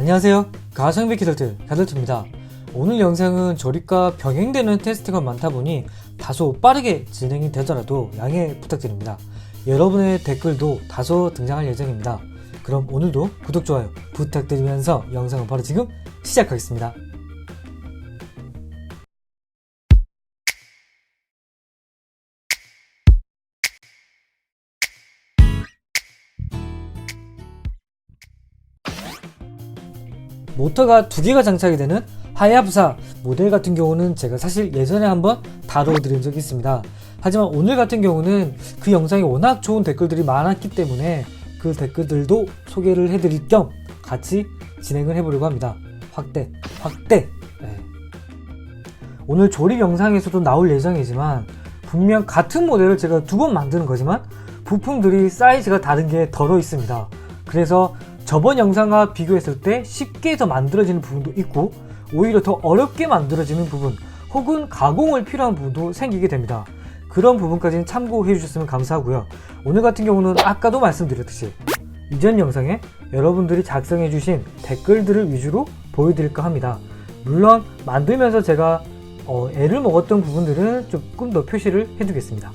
안녕하세요. 가성비 캐덜트 가덜트입니다. 오늘 영상은 조립과 병행되는 테스트가 많다 보니 다소 빠르게 진행이 되더라도 양해 부탁드립니다. 여러분의 댓글도 다소 등장할 예정입니다. 그럼 오늘도 구독, 좋아요 부탁드리면서 영상을 바로 지금 시작하겠습니다. 모터가 두 개가 장착이 되는 하야부사 모델 같은 경우는 제가 사실 예전에 한번 다뤄드린 적이 있습니다. 하지만 오늘 같은 경우는 그 영상에 워낙 좋은 댓글들이 많았기 때문에 그 댓글들도 소개를 해드릴 겸 같이 진행을 해보려고 합니다. 확대. 네. 오늘 조립 영상에서도 나올 예정이지만 분명 같은 모델을 제가 두 번 만드는 거지만 부품들이 사이즈가 다른 게 덜어 있습니다. 그래서 저번 영상과 비교했을 때 쉽게 더 만들어지는 부분도 있고 오히려 더 어렵게 만들어지는 부분 혹은 가공을 필요한 부분도 생기게 됩니다. 그런 부분까지는 참고해 주셨으면 감사하고요. 오늘 같은 경우는 아까도 말씀드렸듯이 이전 영상에 여러분들이 작성해 주신 댓글들을 위주로 보여드릴까 합니다. 물론 만들면서 제가 애를 먹었던 부분들은 조금 더 표시를 해두겠습니다.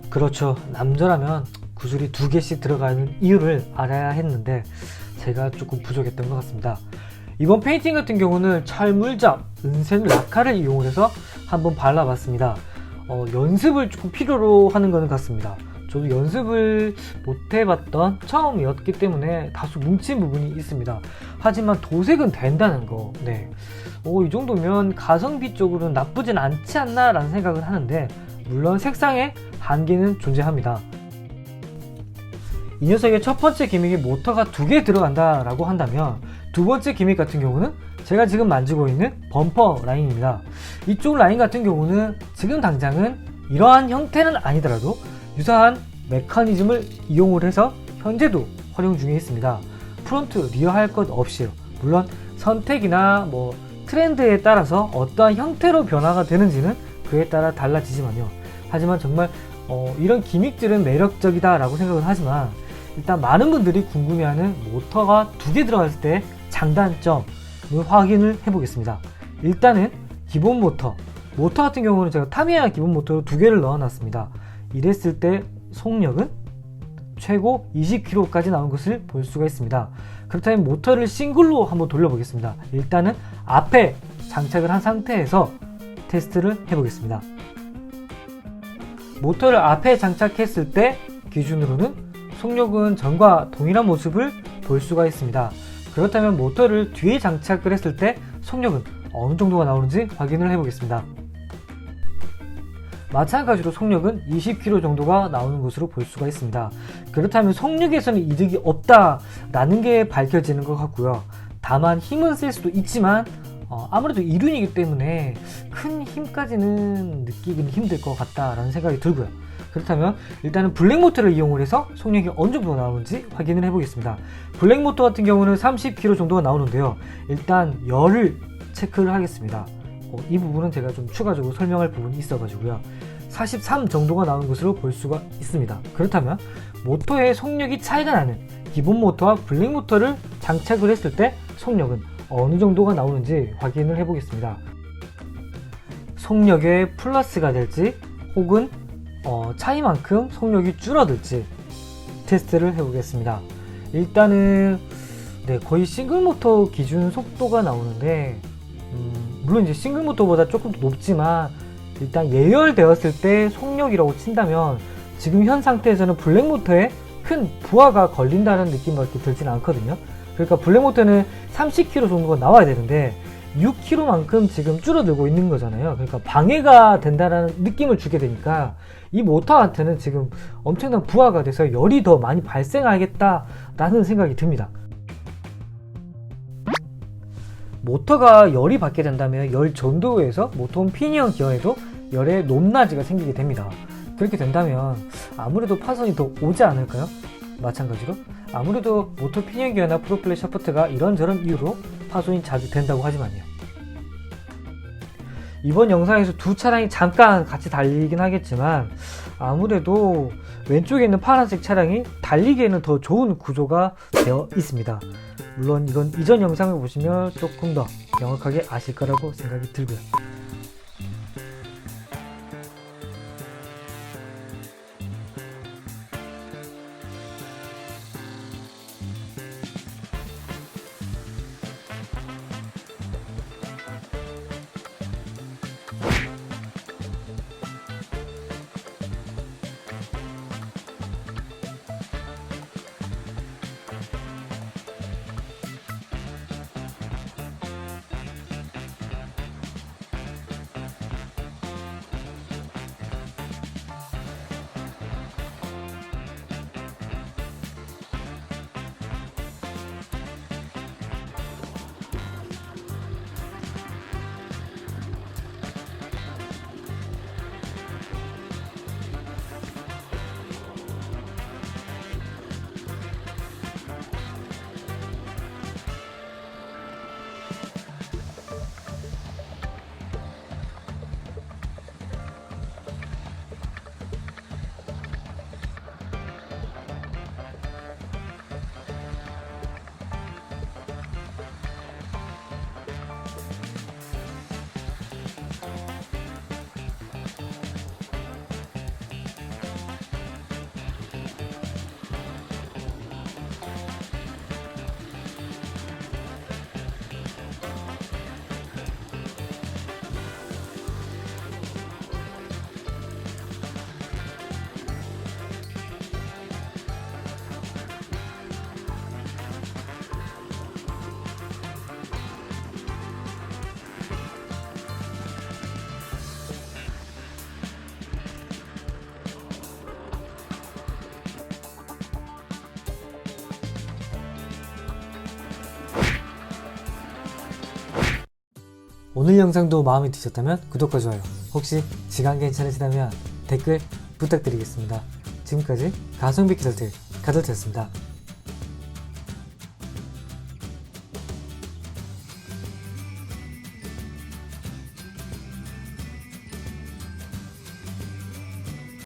그렇죠. 남자라면 구슬이 두 개씩 들어가는 이유를 알아야 했는데 제가 조금 부족했던 것 같습니다. 이번 페인팅 같은 경우는 철물점, 은색 라카를 이용해서 한번 발라봤습니다. 연습을 조금 필요로 하는 것은 같습니다. 저도 연습을 못 해봤던 처음이었기 때문에 다소 뭉친 부분이 있습니다. 하지만 도색은 된다는 거, 네. 이 정도면 가성비 쪽으로는 나쁘진 않지 않나 라는 생각을 하는데 물론 색상에 한계는 존재합니다. 이 녀석의 첫 번째 기믹이 모터가 두 개 들어간다 라고 한다면 두 번째 기믹 같은 경우는 제가 지금 만지고 있는 범퍼 라인입니다. 이쪽 라인 같은 경우는 지금 당장은 이러한 형태는 아니더라도 유사한 메커니즘을 이용을 해서 현재도 활용 중에 있습니다. 프론트, 리어 할 것 없이요. 물론 선택이나 트렌드에 따라서 어떠한 형태로 변화가 되는지는 그에 따라 달라지지만요. 하지만 정말 이런 기믹들은 매력적이다 라고 생각을 하지만 일단 많은 분들이 궁금해하는 모터가 두 개 들어갔을 때 장단점을 확인을 해보겠습니다. 일단은 기본 모터 같은 경우는 제가 타미야 기본 모터로 두 개를 넣어놨습니다. 이랬을 때 속력은 최고 20km까지 나온 것을 볼 수가 있습니다. 그렇다면 모터를 싱글로 한번 돌려보겠습니다. 일단은 앞에 장착을 한 상태에서 테스트를 해보겠습니다. 모터를 앞에 장착했을 때 기준으로는 속력은 전과 동일한 모습을 볼 수가 있습니다. 그렇다면 모터를 뒤에 장착을 했을 때 속력은 어느 정도가 나오는지 확인을 해보겠습니다. 마찬가지로 속력은 20km 정도가 나오는 것으로 볼 수가 있습니다. 그렇다면 속력에서는 이득이 없다라는 게 밝혀지는 것 같고요. 다만 힘은 쓸 수도 있지만 아무래도 이륜이기 때문에 큰 힘까지는 느끼기는 힘들 것 같다라는 생각이 들고요. 그렇다면 일단은 블랙 모터를 이용을 해서 속력이 어느 정도 나오는지 확인을 해보겠습니다. 블랙 모터 같은 경우는 30km 정도가 나오는데요. 일단 열을 체크를 하겠습니다. 이 부분은 제가 좀 추가적으로 설명할 부분이 있어가지고요. 43 정도가 나오는 것으로 볼 수가 있습니다. 그렇다면 모터의 속력이 차이가 나는 기본 모터와 블랙 모터를 장착을 했을 때 속력은 어느 정도가 나오는지 확인을 해보겠습니다. 속력에 플러스가 될지 혹은 차이만큼 속력이 줄어들지 테스트를 해보겠습니다. 일단은 거의 싱글 모터 기준 속도가 나오는데 물론 이제 싱글 모터보다 조금 더 높지만 일단 예열되었을 때 속력이라고 친다면 지금 현 상태에서는 블랙 모터에 큰 부하가 걸린다는 느낌밖에 들지는 않거든요. 그러니까 블랙 모터는 30km 정도가 나와야 되는데 6km만큼 지금 줄어들고 있는 거잖아요. 그러니까 방해가 된다는 느낌을 주게 되니까 이 모터한테는 지금 엄청난 부하가 돼서 열이 더 많이 발생하겠다라는 생각이 듭니다. 모터가 열이 받게 된다면 열 전도에서 모터홈 피니언 기어에도 열의 높낮이가 생기게 됩니다. 그렇게 된다면 아무래도 파손이 더 오지 않을까요? 마찬가지로 아무래도 모터 피니언 기어나 프로펠러 샤프트가 이런저런 이유로 파손이 자주 된다고 하지만요. 이번 영상에서 두 차량이 잠깐 같이 달리긴 하겠지만 아무래도 왼쪽에 있는 파란색 차량이 달리기에는 더 좋은 구조가 되어 있습니다. 물론 이건 이전 영상을 보시면 조금 더 명확하게 아실 거라고 생각이 들고요. 오늘 영상도 마음에 드셨다면 구독과 좋아요, 혹시 시간 괜찮으시다면 댓글 부탁드리겠습니다. 지금까지 가성비 키덜트 가덜트였습니다.